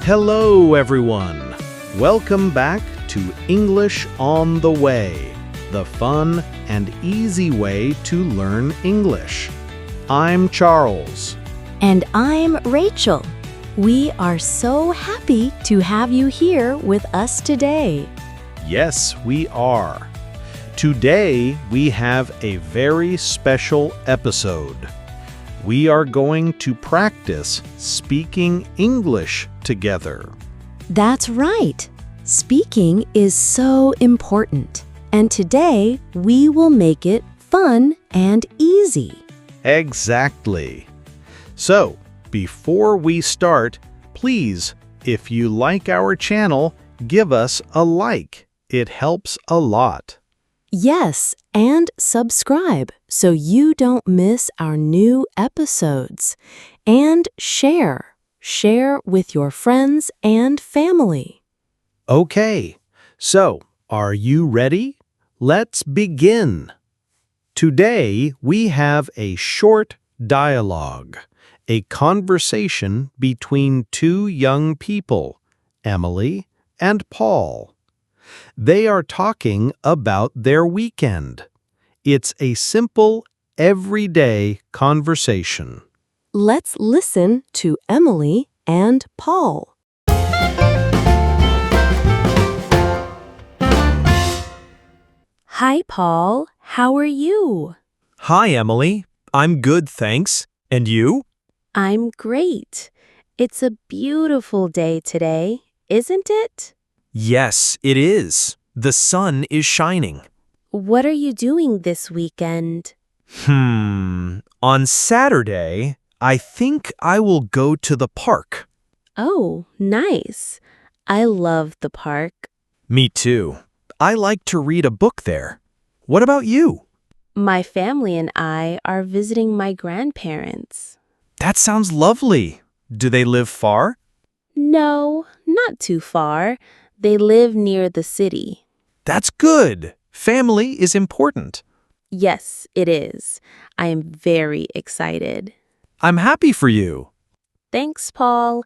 Hello, everyone. Welcome back to English on the Way, the fun and easy way to learn English. I'm Charles. And I'm Rachel. We are so happy to have you here with us today. Yes, we are. Today, we have a very special episode. We are going to practice speaking English together. That's right. Speaking is so important. And today, we will make it fun and easy. Exactly. So, before we start, please, if you like our channel, give us a like. It helps a lot. Yes, and subscribe so you don't miss our new episodes. And share. Share with your friends and family. Okay, so are you ready? Let's begin. Today, we have a short dialogue, a conversation between two young people, Emily and Paul. They are talking about their weekend. It's a simple, everyday conversation. Let's listen to Emily and Paul. Hi, Paul. How are you? Hi, Emily. I'm good, thanks. And you? I'm great. It's a beautiful day today, isn't it? Yes, it is. The sun is shining. What are you doing this weekend? On Saturday, I think I will go to the park. Oh, nice. I love the park. Me too. I like to read a book there. What about you? My family and I are visiting my grandparents. That sounds lovely. Do they live far? No, not too far. They live near the city. That's good. Family is important. Yes, it is. I am very excited. I'm happy for you. Thanks, Paul.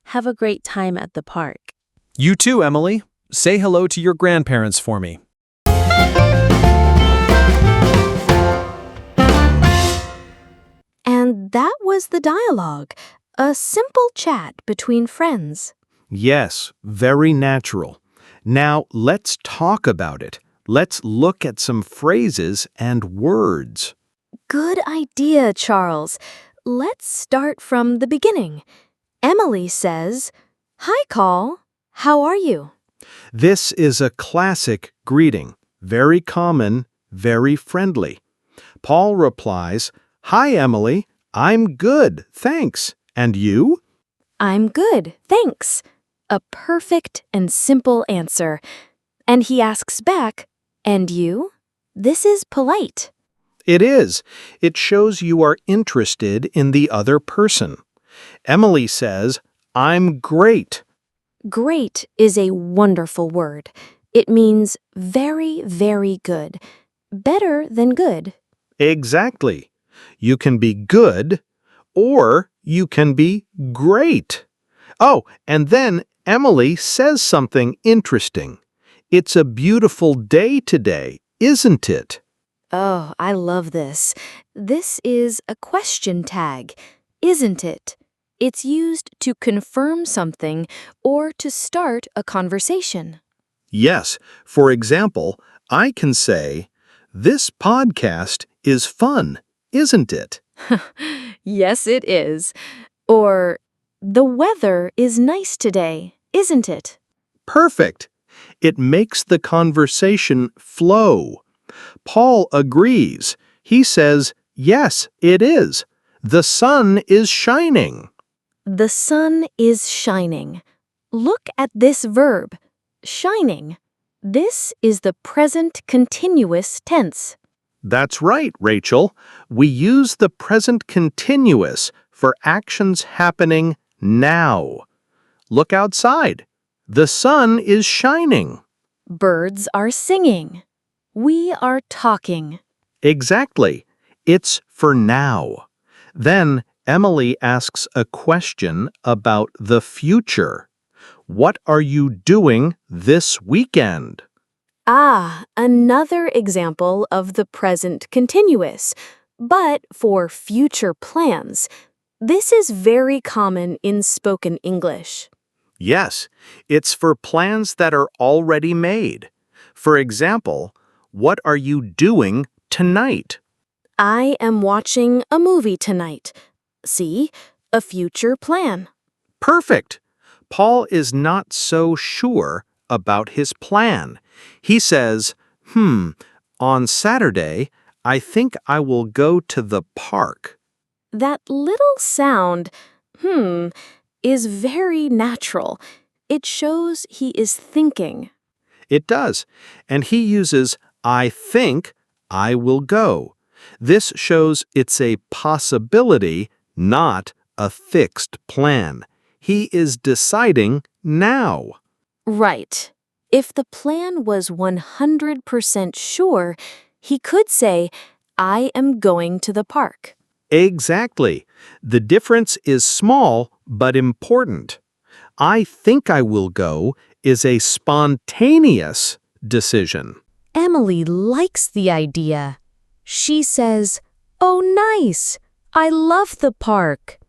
Have a great time at the park. You too, Emily. Say hello to your grandparents for me. And that was the dialogue, a simple chat between friends. Yes, very natural. Now, let's talk about it. Let's look at some phrases and words. Good idea, Charles. Let's start from the beginning. Emily says, "Hi, Paul. How are you?" This is a classic greeting, very common, very friendly. Paul replies, "Hi, Emily. I'm good, thanks. And you?" "I'm good, thanks." A perfect and simple answer. And he asks back, "And you?" This is polite. It is. It shows you are interested in the other person. Emily says, "I'm great." Great is a wonderful word. It means very, very good. Better than good. Exactly. You can be good or you can be great. Oh, and then Emily says something interesting. It's a beautiful day today, isn't it? Oh, I love this. This is a question tag, isn't it? It's used to confirm something or to start a conversation. Yes. For example, I can say, "This podcast is fun, isn't it?" Yes, it is. Or, "The weather is nice today, isn't it?" Perfect. It makes the conversation flow. Paul agrees. He says, "Yes, it is. The sun is shining." The sun is shining. Look at this verb, shining. This is the present continuous tense. That's right, Rachel. We use the present continuous for actions happening now. Look outside. The sun is shining. Birds are singing. We are talking. Exactly. It's for now. Then Emily asks a question about the future. What are you doing this weekend? Ah, another example of the present continuous, but for future plans. This is very common in spoken English. Yes, it's for plans that are already made. For example, what are you doing tonight? I am watching a movie tonight. See, a future plan. Perfect. Paul is not so sure about his plan. He says, on Saturday, I think I will go to the park. That little sound, is very natural. It shows he is thinking. It does. And he uses, I think I will go. This shows it's a possibility, not a fixed plan. He is deciding now. Right. If the plan was 100% sure, he could say, I am going to the park. Exactly. The difference is small but important. I think I will go is a spontaneous decision. Emily likes the idea. She says, "Oh, nice. I love the park."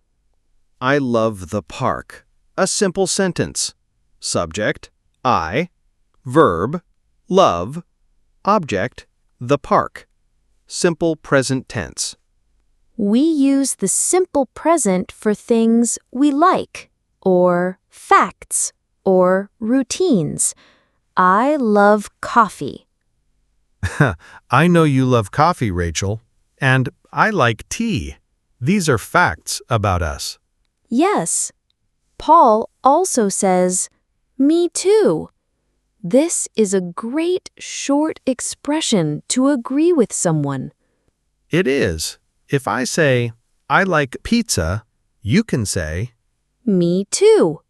I love the park. A simple sentence. Subject, I. Verb, love. Object, the park. Simple present tense. We use the simple present for things we like, or facts, or routines. I love coffee. I know you love coffee, Rachel. And I like tea. These are facts about us. Yes. Paul also says, "Me too." This is a great short expression to agree with someone. It is. If I say, I like pizza, you can say, Me too.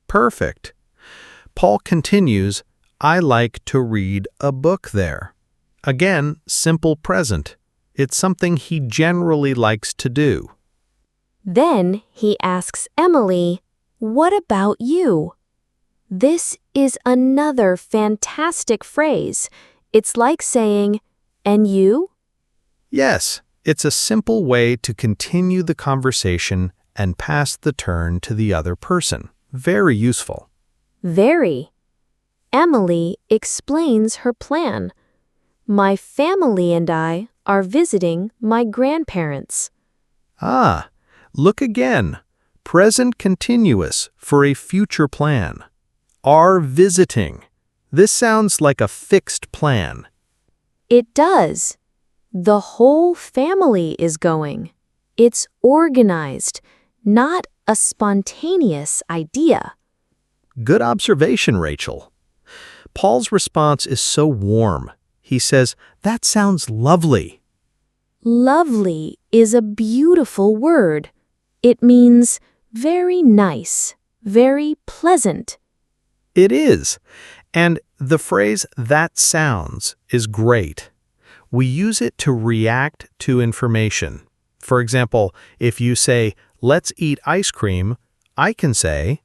perfect. Paul continues, I like to read a book there. Again, simple present. It's something he generally likes to do. Then he asks Emily, "What about you?" This is another fantastic phrase. It's like saying, "And you?" Yes, it's a simple way to continue the conversation and pass the turn to the other person. Very useful. Very. Emily explains her plan. My family and I are visiting my grandparents. Ah, look again. Present continuous for a future plan. Are visiting. This sounds like a fixed plan. It does. The whole family is going. It's organized, not a spontaneous idea. Good observation, Rachel. Paul's response is so warm. He says, that sounds lovely. Lovely is a beautiful word. It means very nice, very pleasant. It is. And the phrase, that sounds, is great. We use it to react to information. For example, if you say, let's eat ice cream, I can say,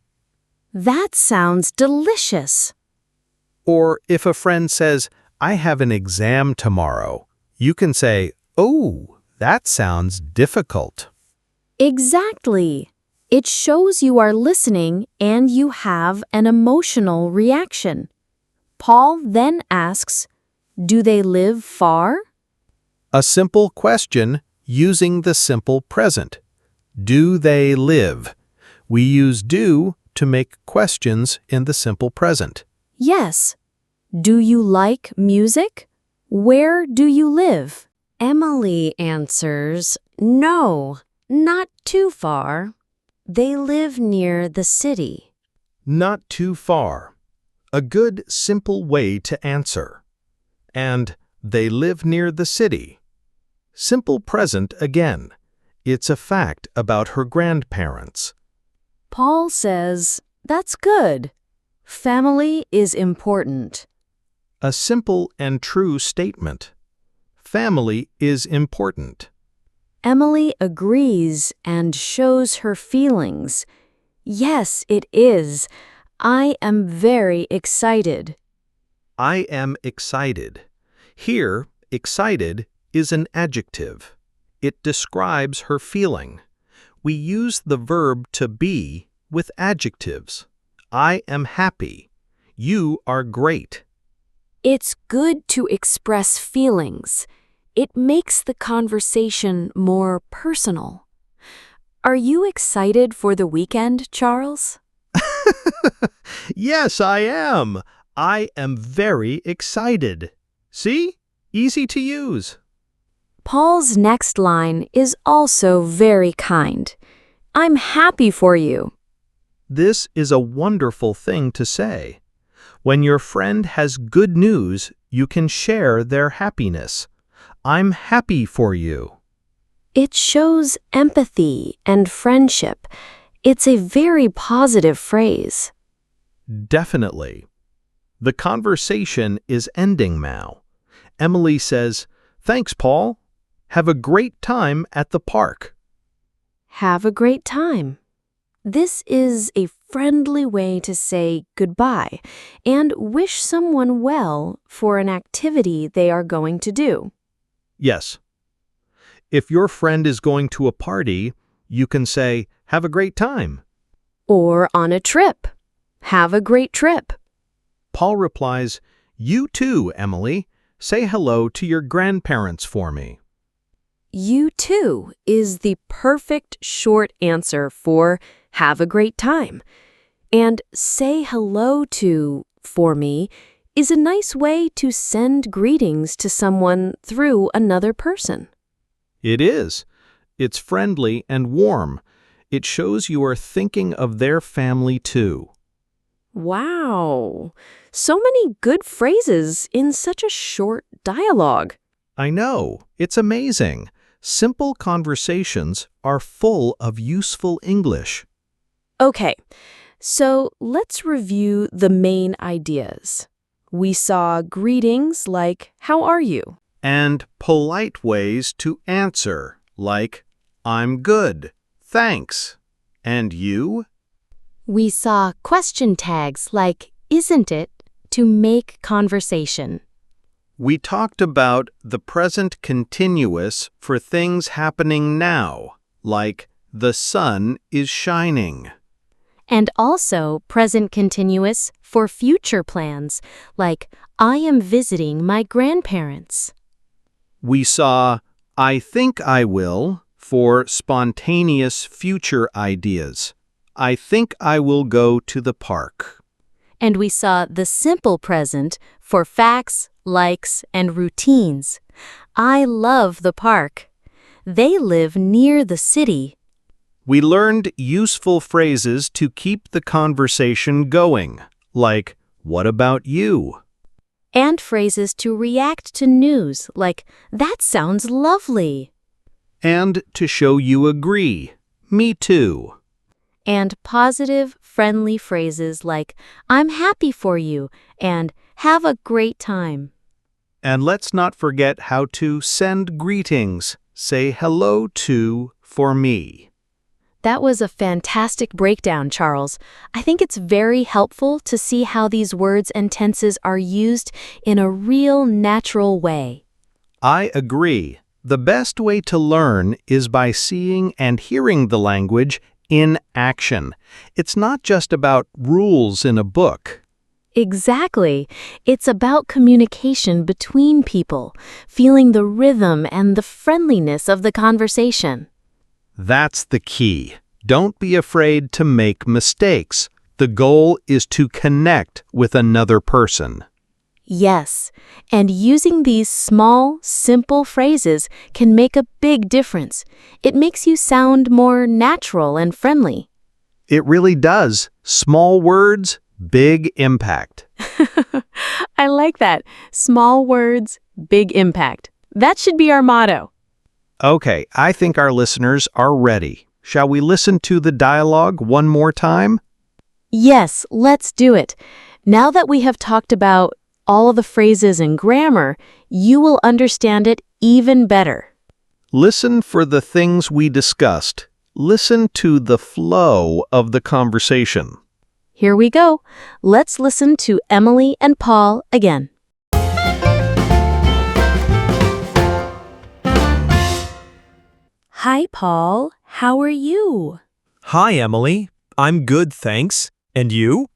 That sounds delicious. or if a friend says, I have an exam tomorrow, you can say, oh, that sounds difficult. Exactly. It shows you are listening and you have an emotional reaction. Paul then asks, "Do they live far?" A simple question using the simple present. Do they live? We use do to make questions in the simple present. Yes. Do you like music? Where do you live? Emily answers, "No, not too far. They live near the city." Not too far. A good, simple way to answer. And they live near the city. Simple present again. It's a fact about her grandparents. Paul says, "That's good. Family is important." A simple and true statement. Family is important. Emily agrees and shows her feelings. Yes, it is. I am very excited. I am excited. Here, excited is an adjective. It describes her feeling. We use the verb to be with adjectives. I am happy. You are great. It's good to express feelings. It makes the conversation more personal. Are you excited for the weekend, Charles? Yes, I am. I am very excited. See? Easy to use. Paul's next line is also very kind. I'm happy for you. This is a wonderful thing to say. When your friend has good news, you can share their happiness. I'm happy for you. It shows empathy and friendship. It's a very positive phrase. Definitely. The conversation is ending now. Emily says, "Thanks, Paul. Have a great time at the park." Have a great time. This is a friendly way to say goodbye and wish someone well for an activity they are going to do. Yes. If your friend is going to a party, you can say, "Have a great time." Or on a trip. Have a great trip. Paul replies, "You too, Emily. Say hello to your grandparents for me." You too is the perfect short answer for have a great time. And say hello to, for me, is a nice way to send greetings to someone through another person. It is. It's friendly and warm. It shows you are thinking of their family too. Wow, so many good phrases in such a short dialogue. I know. It's amazing. Simple conversations are full of useful English. Okay, so let's review the main ideas. We saw greetings like, how are you? And polite ways to answer, like, "I'm good, thanks." And you? We saw question tags like, isn't it, to make conversation. We talked about the present continuous for things happening now, like, the sun is shining. And also present continuous for future plans, like, I am visiting my grandparents. We saw I think I will for spontaneous future ideas. I think I will go to the park. And we saw the simple present for facts, likes, and routines. I love the park. They live near the city. We learned useful phrases to keep the conversation going, like, "What about you?" And phrases to react to news, like, that sounds lovely. And to show you agree. Me too. And positive, friendly phrases like, I'm happy for you, and have a great time. And let's not forget how to send greetings. Say hello to for me. That was a fantastic breakdown, Charles. I think it's very helpful to see how these words and tenses are used in a real natural way. I agree. The best way to learn is by seeing and hearing the language in action. It's not just about rules in a book. Exactly. It's about communication between people, feeling the rhythm and the friendliness of the conversation. That's the key. Don't be afraid to make mistakes. The goal is to connect with another person. Yes, and using these small, simple phrases can make a big difference. It makes you sound more natural and friendly. It really does. Small words, big impact. I like that. Small words, big impact. That should be our motto. Okay, I think our listeners are ready. Shall we listen to the dialogue one more time? Yes, let's do it. Now that we have talked about all the phrases and grammar, you will understand it even better. Listen for the things we discussed. Listen to the flow of the conversation. Here we go. Let's listen to Emily and Paul again. Hi, Paul. How are you? Hi, Emily. I'm good, thanks. And you?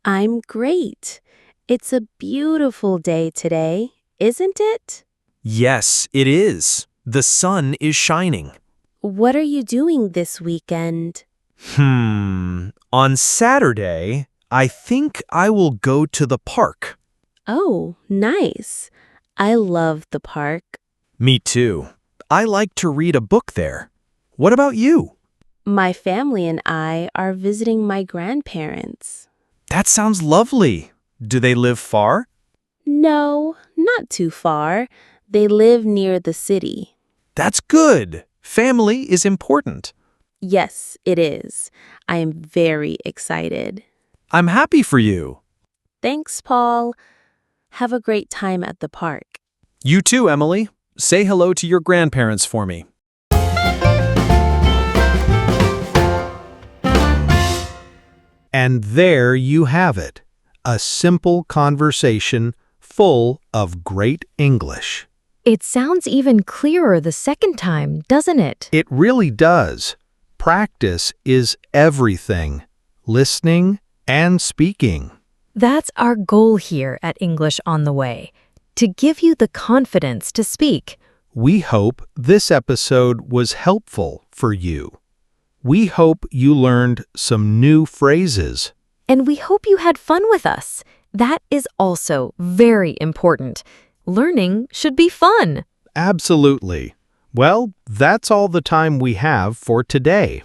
I'm great. It's a beautiful day today, isn't it? Yes, it is. The sun is shining. What are you doing this weekend? On Saturday, I think I will go to the park. Oh, nice. I love the park. Me too. I like to read a book there. What about you? My family and I are visiting my grandparents. That sounds lovely. Do they live far? No, not too far. They live near the city. That's good. Family is important. Yes, it is. I am very excited. I'm happy for you. Thanks, Paul. Have a great time at the park. You too, Emily. Say hello to your grandparents for me. And there you have it, a simple conversation full of great English. It sounds even clearer the second time, doesn't it? It really does. Practice is everything, listening and speaking. That's our goal here at English on the Way, to give you the confidence to speak. We hope this episode was helpful for you. We hope you learned some new phrases. And we hope you had fun with us. That is also very important. Learning should be fun. Absolutely. Well, that's all the time we have for today.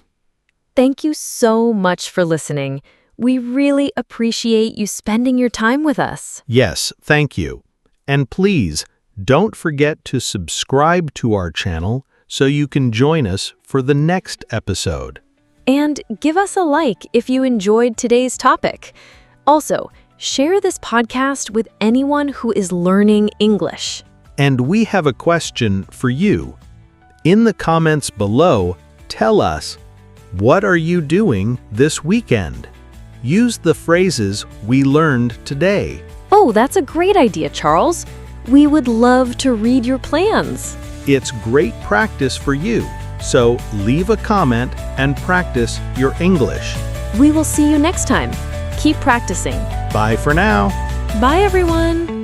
Thank you so much for listening. We really appreciate you spending your time with us. Yes, thank you. And please, don't forget to subscribe to our channel so you can join us for the next episode. And give us a like if you enjoyed today's topic. Also, share this podcast with anyone who is learning English. And we have a question for you. In the comments below, tell us, what are you doing this weekend? Use the phrases we learned today. Oh, that's a great idea, Charles. We would love to read your plans. It's great practice for you, so leave a comment and practice your English. We will see you next time. Keep practicing. Bye for now. Bye, everyone.